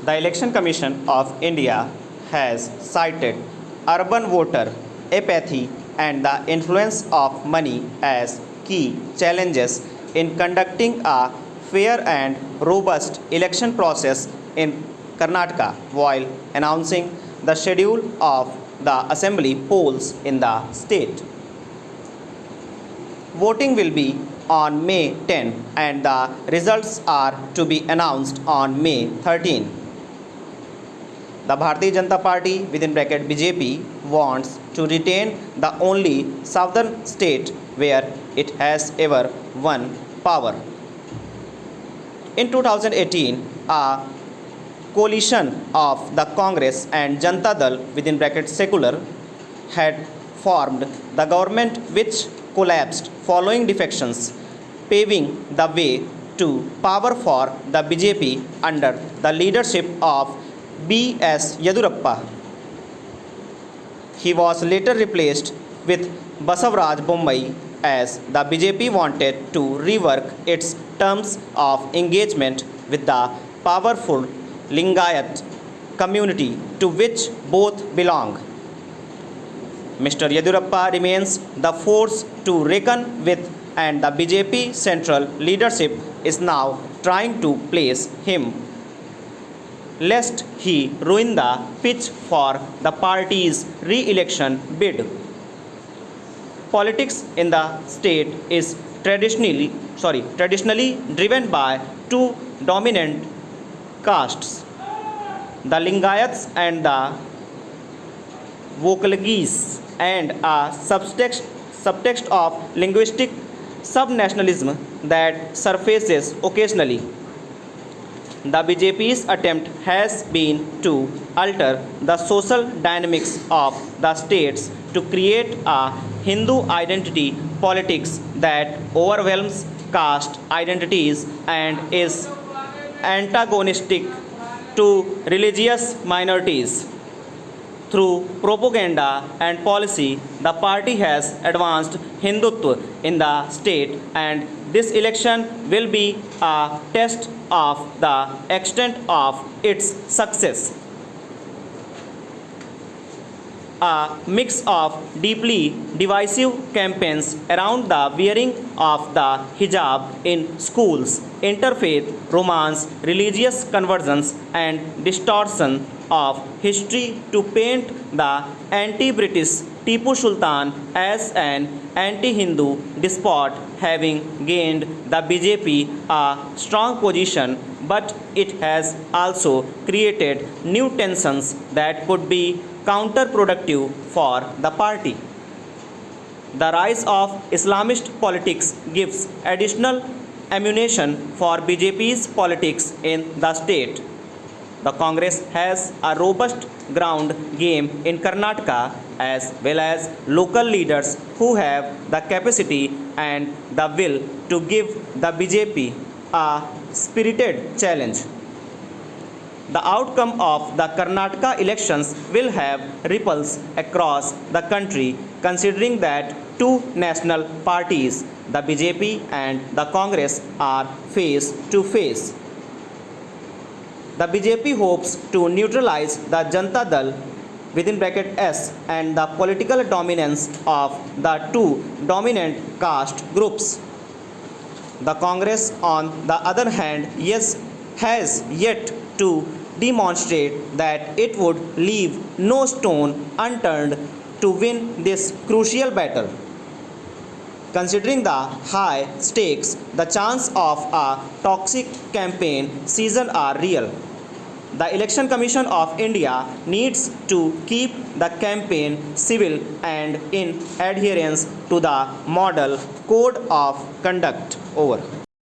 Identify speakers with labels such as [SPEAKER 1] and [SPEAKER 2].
[SPEAKER 1] The Election Commission of India has cited urban voter apathy and the influence of money as key challenges in conducting a fair and robust election process in Karnataka while announcing the schedule of the assembly polls in the state. Voting will be on May 10 and the results are to be announced on May 13. The Bharatiya Janata Party within bracket BJP wants to retain the only southern state where it has ever won power. In 2018, a coalition of the Congress and Janata Dal within bracket secular had formed the government which collapsed following defections, paving the way to power for the BJP under the leadership of B.S. Yedurappa. He was later replaced with Basavaraj Bommai as the BJP wanted to rework its terms of engagement with the powerful Lingayat community to which both belong. Mr. Yedurappa remains the force to reckon with and the BJP central leadership is now trying to place him lest he ruin the pitch for the party's re-election bid. Politics in the state is traditionally driven by two dominant castes, the Lingayats and the Vokalgis, and a subtext of linguistic subnationalism that surfaces occasionally. The BJP's attempt has been to alter the social dynamics of the states to create a Hindu identity politics that overwhelms caste identities and is antagonistic to religious minorities. Through propaganda and policy, the party has advanced Hindutva in the state, and this election will be a test of the extent of its success. A mix of deeply divisive campaigns around the wearing of the hijab in schools, interfaith romance, religious conversions, and distortion of history to paint the anti-British Tipu Sultan as an anti-Hindu despot having gained the BJP a strong position, but it has also created new tensions that could be counterproductive for the party. The rise of Islamist politics gives additional ammunition for BJP's politics in the state. The Congress has a robust ground game in Karnataka as well as local leaders who have the capacity and the will to give the BJP a spirited challenge. The outcome of the Karnataka elections will have ripples across the country considering that two national parties, the BJP and the Congress, are face to face. The BJP hopes to neutralize the Janata Dal within bracket S and the political dominance of the two dominant caste groups. The Congress, on the other hand, has yet to demonstrate that it would leave no stone unturned to win this crucial battle. Considering the high stakes, the chance of a toxic campaign season are real. The Election Commission of India needs to keep the campaign civil and in adherence to the model code of conduct. Over.